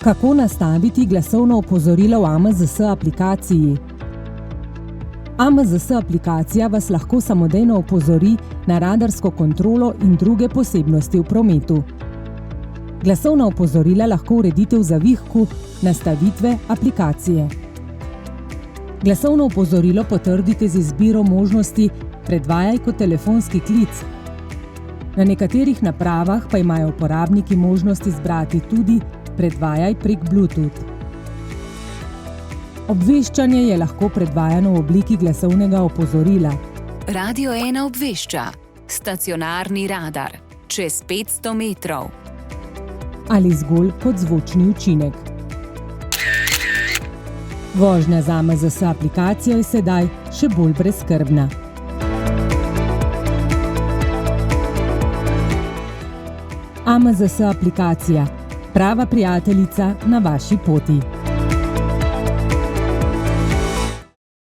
Kako nastaviti glasovno opozorilo v AMZS aplikaciji? AMZS aplikacija vas lahko samodejno opozori na radarsko kontrolo in druge posebnosti v prometu. Glasovna opozorila lahko uredite v zavihku Nastavitve aplikacije. Glasovno opozorilo potrdite z izbiro možnosti Predvajaj kot telefonski klic. Na nekaterih napravah pa imajo uporabniki možnost izbrati tudi Predvajaj prek Bluetooth. Obveščanje je lahko predvajano v obliki glasovnega opozorila. Radio 1 obvešča. Stacionarni radar. Čez 500 metrov. Ali zgolj kot zvočni učinek. Vožnja z AMZS aplikacijo je sedaj še bolj brezskrbna. AMZS aplikacija. Prava prijateljica na vaši poti.